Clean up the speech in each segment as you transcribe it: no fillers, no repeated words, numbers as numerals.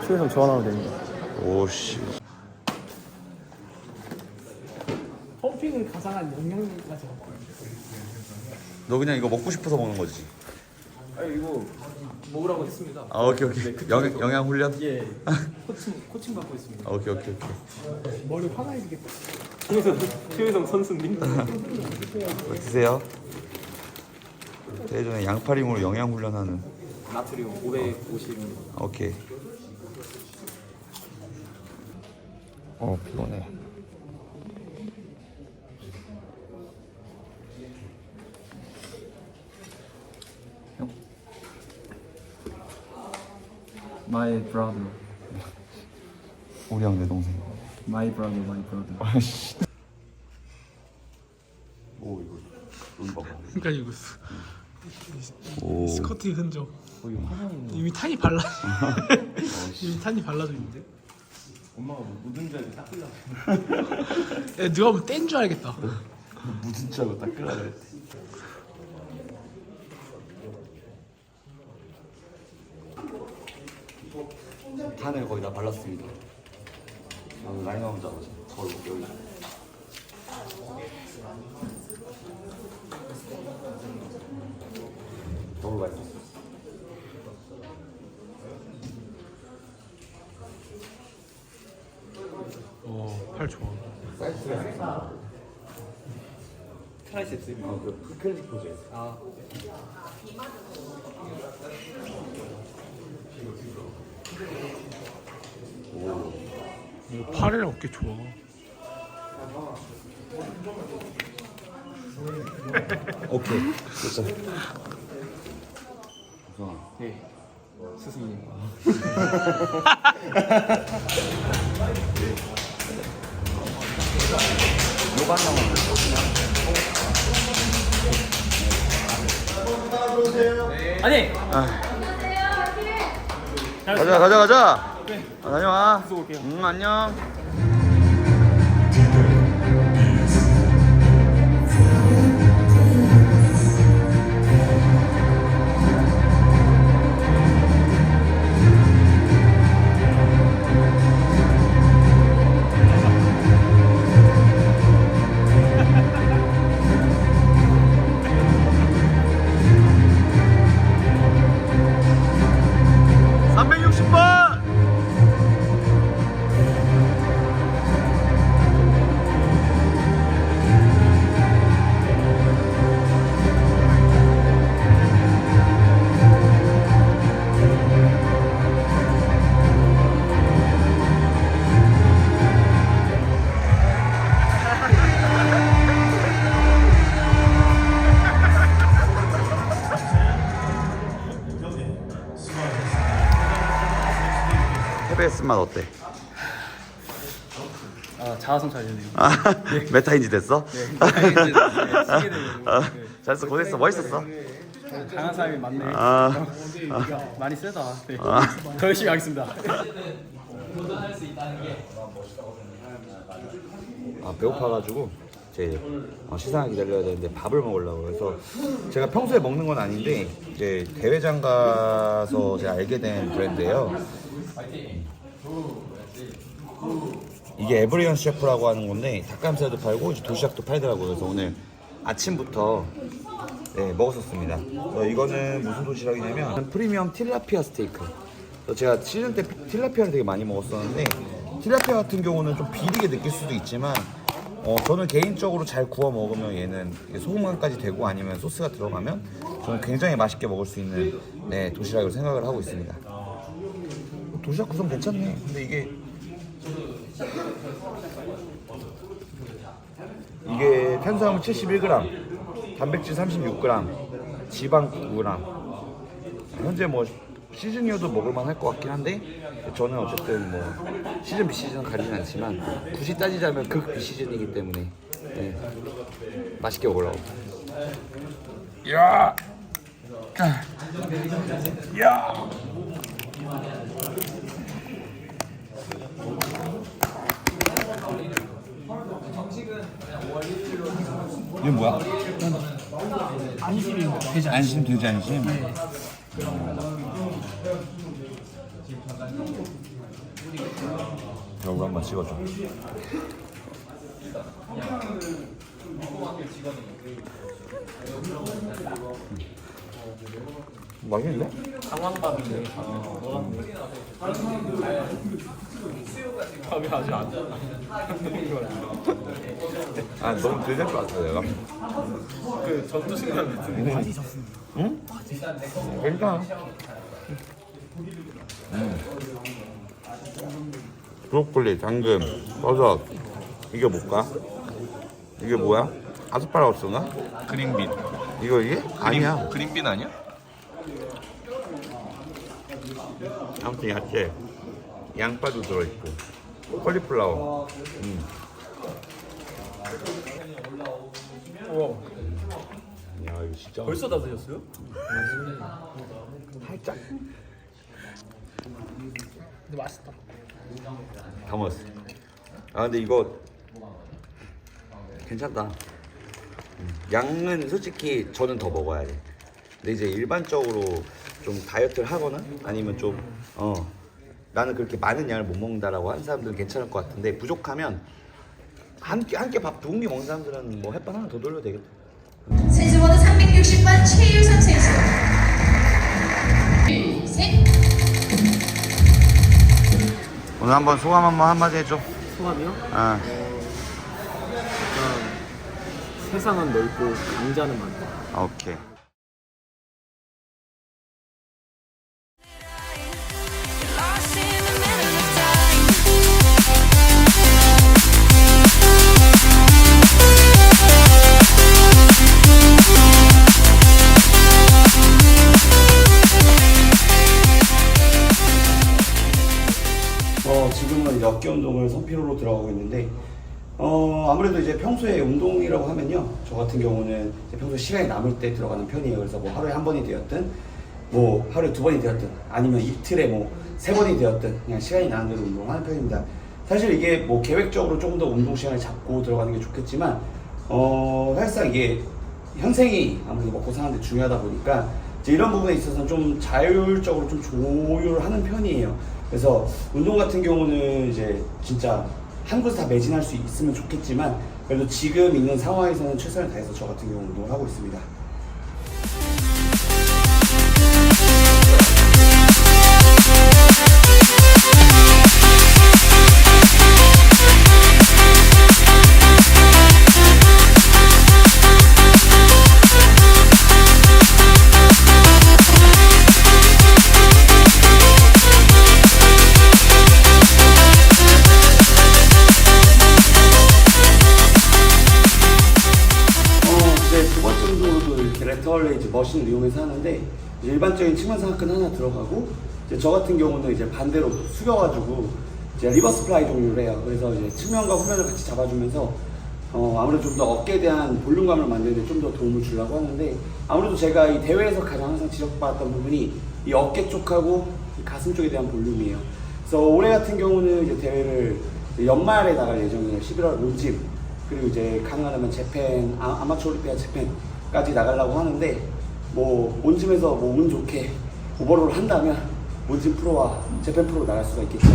초회성 전화하면 됩니다. 오씨. 펌핑을 가상한 영양가지. 너 그냥 이거 먹고 싶어서 먹는 거지? 아니 이거 먹으라고 했습니다. 아 오케이. 영양 훈련? 예. 코칭 받고 있습니다. 오케이. 머리 화나해지겠다. 최회성 선수님. 드세요. 예전에 양파링으로 영양 훈련하는. 나트륨 550. 오케이. 피곤해. My brother. 우리 형 내 동생. My brother. 아씨. 오 이거 여기 봐봐. 그러니까 이거 오. 스커트 흔적. 이미 탄이 발라져 있는데. 엄마가 묻은 줄 알고 닦으려고. 야, 누가 보면 뗀 줄 알겠다. 무슨 줄 알고 닦으라 그랬지. 탄을 거의 다 발랐습니다. 라인 나온 줄 알았지. 거울 여기. 너무 맛있어. 팔 좋아. 사이즈가 트라이셉스. 그 클래식 포즈. 아. 팔이랑 어깨 좋아. 오케이. 됐어. 우성아. 네. 스승님. 요가 나오는 아니. 가자. 다녀와. 안녕. KBS 맛 어때? 아 자아성찰이네요. 메타인지 됐어? 시게 되고. 잘했어, 고생했어, 멋있었어. 강한 사람이 많네. 아, 많이 세다. 네. 더 열심히 하겠습니다. 배고파가지고 이제 시상을 기다려야 되는데 밥을 먹으려고. 그래서 제가 평소에 먹는 건 아닌데 이제 대회장 가서 제가 알게 된 브랜드예요. 이게 에브리언 셰프라고 하는 건데 닭가슴살도 팔고 이제 도시락도 팔더라고요. 그래서 오늘 아침부터 먹었었습니다. 이거는 무슨 도시락이냐면 프리미엄 틸라피아 스테이크. 제가 시즌 때 틸라피아를 되게 많이 먹었었는데 틸라피아 같은 경우는 좀 비리게 느낄 수도 있지만 저는 개인적으로 잘 구워 먹으면 얘는 소금간까지 되고 아니면 소스가 들어가면 저는 굉장히 맛있게 먹을 수 있는 도시락으로 생각을 하고 있습니다. 도시락 구성 괜찮네. 근데 이게 탄수화물 71g, 단백질 36g, 지방 9g. 현재 뭐 시즌이어도 먹을만 할 것 같긴 한데 저는 어쨌든 뭐 시즌 비시즌은 가리진 않지만 굳이 따지자면 극 비시즌이기 때문에 맛있게 먹으려고. 야! 야! 이게 뭐야? 안심입니다. 돼지 안심. 안심 돼지 안심. 여기 한번 찍어줘. 맛있는데? 상황밥인데. 밥이 아직 안 아 너무 들릴 것 같아 내가. 그 전투 신간 같은데. 응? 괜찮아. 브로콜리, 당근, 버섯. 이게 뭘까? 이게 뭐야? 아스파라거스인가? 그린빈. 이게? 아니야. 그린빈 아니야? 아무튼 야채, 양파도 들어있고, 콜리플라워. 우와. 야 이거 진짜 벌써 다 드셨어요? 살짝 근데 맛있다. 다 먹었어. 아 근데 이거 괜찮다. 양은 솔직히 저는 더 먹어야 돼. 근데 이제 일반적으로 좀 다이어트를 하거나 아니면 좀 나는 그렇게 많은 양을 못 먹는다라고 하는 사람들은 괜찮을 것 같은데 부족하면 한 끼 밥 2공기 먹는 사람들은 뭐 햇반 하나 더 돌려도 되겠다. 세즈번호 360번 최유선 선수. 둘, 셋. 오늘 한번 소감 한마디 해줘. 소감이요? 아. 세상은 넓고 강자는 많다. 오케이. Lost in the middle of time. 지금은 이제 어깨 운동을 선피로로 들어가고 있는데 아무래도 이제 평소에 운동이라고 하면요, 저 같은 경우는 이제 평소 시간이 남을 때 들어가는 편이에요. 그래서 뭐 하루에 한 번이 되었든 뭐 하루에 두 번이 되었든 아니면 이틀에 뭐 세 번이 되었든 그냥 시간이 나는 대로 운동하는 편입니다. 사실 이게 뭐 계획적으로 조금 더 운동 시간을 잡고 들어가는 게 좋겠지만 사실상 이게 현생이 아무래도 먹고 사는 데 중요하다 보니까 이제 이런 부분에 있어서는 좀 자율적으로 좀 조율을 하는 편이에요. 그래서 운동 같은 경우는 이제 진짜 한 곳에 다 매진할 수 있으면 좋겠지만 그래도 지금 있는 상황에서는 최선을 다해서 저 같은 경우 운동을 하고 있습니다. 두 번째 운동으로도 이렇게 레터럴 레이즈 머신을 이용해서 하는데 이제 일반적인 측면상하근 하나 들어가고 이제 저 같은 경우는 이제 반대로 숙여가지고 이제 리버스 플라이 종류를 해요. 그래서 이제 측면과 후면을 같이 잡아주면서 아무래도 좀 더 어깨에 대한 볼륨감을 만드는 데 좀 더 도움을 주려고 하는데 아무래도 제가 이 대회에서 가장 항상 지적받았던 부분이 이 어깨 쪽하고 이 가슴 쪽에 대한 볼륨이에요. 그래서 올해 같은 경우는 이제 대회를 연말에 나갈 예정이에요. 11월 모집 그리고 이제 가능하다면 재팬 아마추어 올림피아 재팬까지 나가려고 하는데 뭐 몬짐에서 뭐 운 좋게 오버롤을 한다면 몬짐 프로와 재팬 프로로 나갈 수가 있겠죠.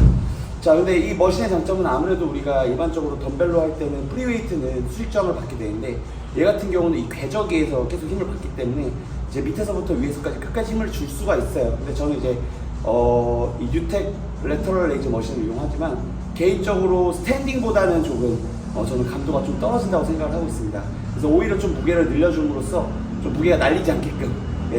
자, 근데 이 머신의 장점은 아무래도 우리가 일반적으로 덤벨로 할 때는 프리웨이트는 수직점을 받게 되는데 얘 같은 경우는 이 궤적에서 계속 힘을 받기 때문에 이제 밑에서부터 위에서까지 끝까지 힘을 줄 수가 있어요. 근데 저는 이제 이 뉴텍 레터럴 레이즈 머신을 이용하지만 개인적으로 스탠딩보다는 조금 저는 감도가 좀 떨어진다고 생각을 하고 있습니다. 그래서 오히려 좀 무게를 늘려줌으로써 좀 무게가 날리지 않게끔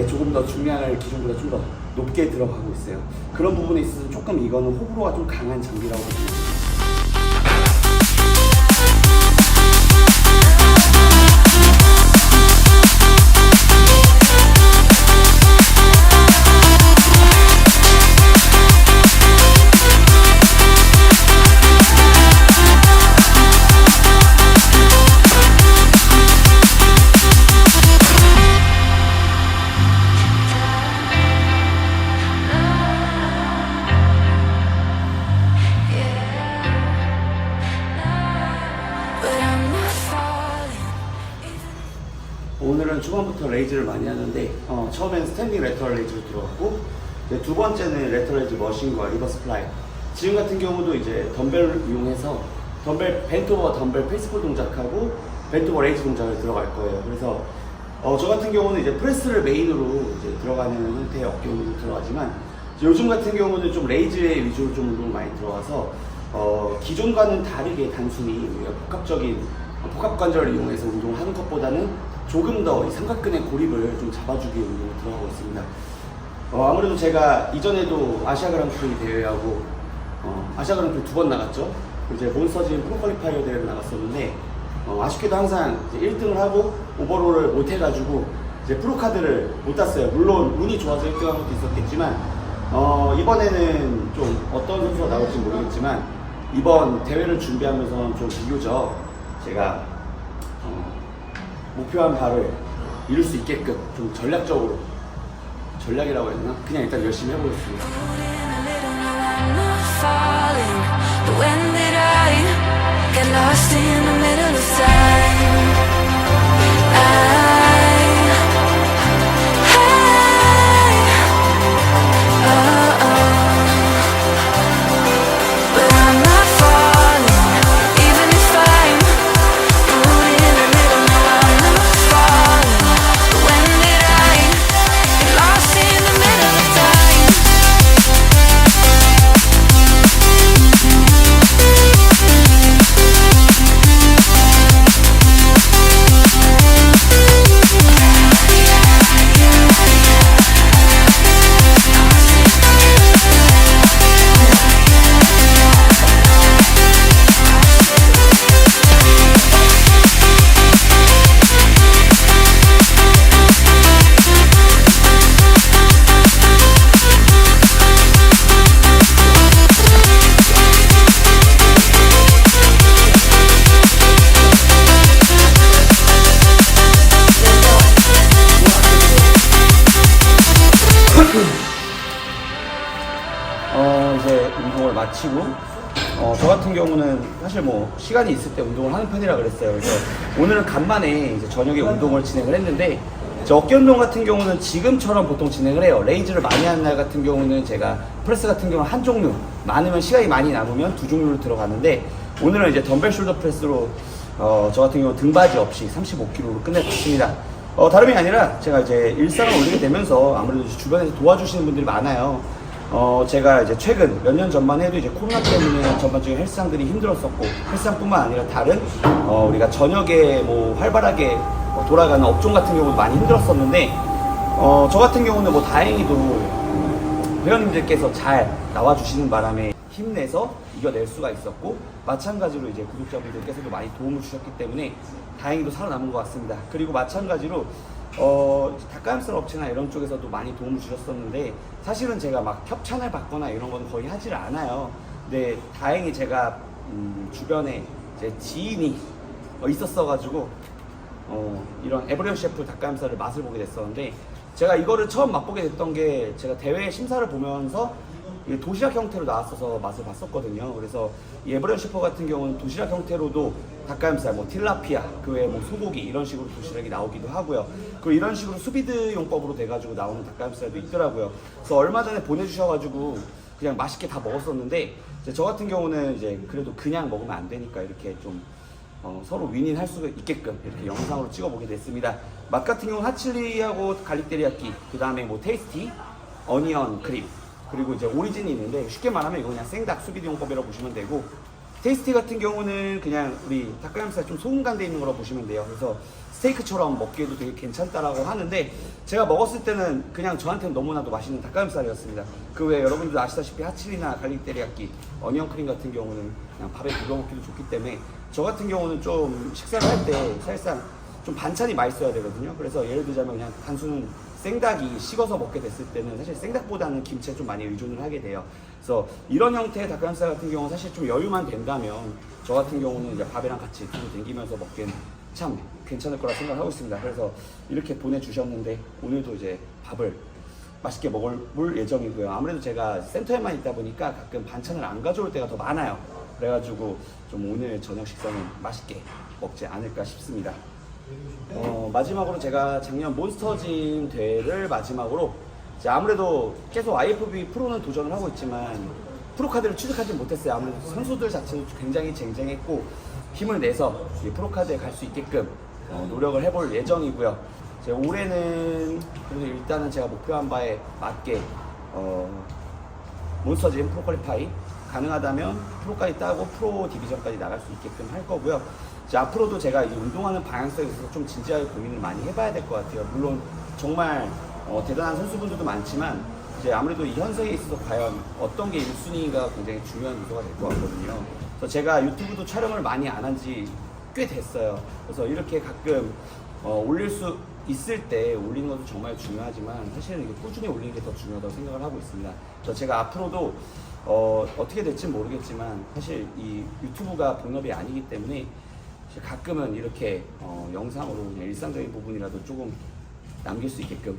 조금 더 중량을 기존보다 좀 더 높게 들어가고 있어요. 그런 부분에 있어서 조금 이거는 호불호가 좀 강한 장비라고 봅니다. 오늘은 초반부터 레이즈를 많이 하는데 처음엔 스탠딩 레터럴 레이즈로 들어갔고 두 번째는 레터레이즈 머신과 리버스 플라이. 지금 같은 경우도 이제 덤벨을 이용해서 덤벨 벤트오버 덤벨 페이스풀 동작하고 벤트오버 레이즈 동작을 들어갈 거예요. 그래서 저 같은 경우는 이제 프레스를 메인으로 이제 들어가는 형태의 어깨 운동도 들어가지만 요즘 같은 경우는 좀 레이즈에 위주로 좀 운동을 많이 들어가서 기존과는 다르게 단순히 우리가 복합 관절을 이용해서 운동을 하는 것보다는 조금 더 이 삼각근의 고립을 좀 잡아주기 위해 운동을 들어가고 있습니다. 아무래도 제가 이전에도 아시아 그랑프리 대회하고 아시아 그랑프리 2번 나갔죠. 이제 몬스터진 프로퀄리파이어 대회를 나갔었는데 아쉽게도 항상 이제 1등을 하고 오버롤을 못 해가지고 이제 프로카드를 못 땄어요. 물론 운이 좋아서 1등한 것도 있었겠지만 이번에는 좀 어떤 선수가 나올지 모르겠지만 이번 대회를 준비하면서는 좀 비교적 제가 목표한 바를 이룰 수 있게끔 좀 전략적으로 전략이라고 해야 되나? 그냥 일단 열심히 해보겠습니다. falling, but when did I get lost in the middle of time? But I'm not falling, even if I'm rooted in the middle. No, I'm not falling, but when did I get lost in the middle of time? 이제 운동을 마치고 저 같은 경우는 사실 뭐 시간이 있을 때 운동을 하는 편이라 그랬어요. 그래서 오늘은 간만에 이제 저녁에 운동을 진행을 했는데 저 어깨 운동 같은 경우는 지금처럼 보통 진행을 해요. 레이즈를 많이 하는 날 같은 경우는 제가 프레스 같은 경우는 한 종류, 많으면 시간이 많이 남으면 2종류를 들어가는데 오늘은 이제 덤벨 숄더 프레스로 저 같은 경우는 등받이 없이 35kg로 끝내봤습니다. 다름이 아니라 제가 이제 일상을 올리게 되면서 아무래도 주변에서 도와주시는 분들이 많아요. 제가 이제 최근 몇 년 전만 해도 이제 코로나 때문에 전반적인 헬스장들이 힘들었었고 헬스장뿐만 아니라 다른 우리가 저녁에 뭐 활발하게 돌아가는 업종 같은 경우도 많이 힘들었었는데 저 같은 경우는 뭐 다행히도 회원님들께서 잘 나와주시는 바람에 힘내서 이겨낼 수가 있었고 마찬가지로 이제 구독자분들께서도 많이 도움을 주셨기 때문에 다행히도 살아남은 것 같습니다. 그리고 마찬가지로 닭가슴살 업체나 이런 쪽에서도 많이 도움을 주셨었는데 사실은 제가 막 협찬을 받거나 이런 건 거의 하질 않아요. 근데 다행히 제가 주변에 제 지인이 있었어가지고 이런 에브리온 셰프 닭가슴살을 맛을 보게 됐었는데 제가 이거를 처음 맛보게 됐던 게 제가 대회 심사를 보면서 도시락 형태로 나왔어서 맛을 봤었거든요. 그래서 이 에브리온 셰프 같은 경우는 도시락 형태로도 닭가슴살, 뭐 틸라피아, 그 외에 뭐 소고기 이런 식으로 도시락이 나오기도 하고요. 그리고 이런 식으로 수비드 용법으로 돼가지고 나오는 닭가슴살도 있더라고요. 그래서 얼마 전에 보내주셔가지고 그냥 맛있게 다 먹었었는데 저 같은 경우는 이제 그래도 그냥 먹으면 안 되니까 이렇게 좀 서로 윈윈할 수 있게끔 이렇게 영상으로 찍어보게 됐습니다. 맛 같은 경우는 핫칠리하고 갈릭 데리야끼, 그 다음에 뭐 테이스티, 어니언 크림, 그리고 이제 오리진이 있는데 쉽게 말하면 이거 그냥 생닭 수비드 용법이라고 보시면 되고 테이스티 같은 경우는 그냥 우리 닭가슴살 좀 소금간돼 있는 거라고 보시면 돼요. 그래서 스테이크처럼 먹기에도 되게 괜찮다라고 하는데 제가 먹었을 때는 그냥 저한테는 너무나도 맛있는 닭가슴살이었습니다. 그 외에 여러분들도 아시다시피 핫칠리나 갈릭 데리야끼, 어니언 크림 같은 경우는 그냥 밥에 비벼 먹기도 좋기 때문에 저 같은 경우는 좀 식사를 할 때 사실상 좀 반찬이 맛있어야 되거든요. 그래서 예를 들자면 그냥 단순 생닭이 식어서 먹게 됐을 때는 사실 생닭보다는 김치에 좀 많이 의존을 하게 돼요. 그래서 이런 형태의 닭가슴살 같은 경우는 사실 좀 여유만 된다면 저 같은 경우는 이제 밥이랑 같이 좀 댕기면서 먹기엔 참 괜찮을 거라 생각하고 있습니다. 그래서 이렇게 보내주셨는데 오늘도 이제 밥을 맛있게 먹을 예정이고요. 아무래도 제가 센터에만 있다 보니까 가끔 반찬을 안 가져올 때가 더 많아요. 그래가지고 좀 오늘 저녁 식사는 맛있게 먹지 않을까 싶습니다. 마지막으로 제가 작년 몬스터짐 대회를 마지막으로 이제 아무래도 계속 IFBB 프로는 도전을 하고 있지만 프로 카드를 취득하지 못했어요. 아무래도 선수들 자체도 굉장히 쟁쟁했고 힘을 내서 이 프로 카드에 갈 수 있게끔 노력을 해볼 예정이고요. 이제 올해는 그래도 일단은 제가 목표한 바에 맞게 몬스터짐 프로 퀄리파이 가능하다면 프로까지 따고 프로 디비전까지 나갈 수 있게끔 할 거고요. 이제 앞으로도 제가 이 운동하는 방향성에 있어서 좀 진지하게 고민을 많이 해봐야 될 것 같아요. 물론 정말 대단한 선수분들도 많지만 이제 아무래도 이 현세에 있어서 과연 어떤 게 1순위가 굉장히 중요한 요소가 될 것 같거든요. 그래서 제가 유튜브도 촬영을 많이 안 한 지 꽤 됐어요. 그래서 이렇게 가끔 올릴 수 있을 때 올리는 것도 정말 중요하지만 사실은 이게 꾸준히 올리는 게 더 중요하다고 생각을 하고 있습니다. 그래서 제가 앞으로도 어떻게 될지 모르겠지만 사실 이 유튜브가 본업이 아니기 때문에 가끔은 이렇게 영상으로 그냥 일상적인 부분이라도 조금 남길 수 있게끔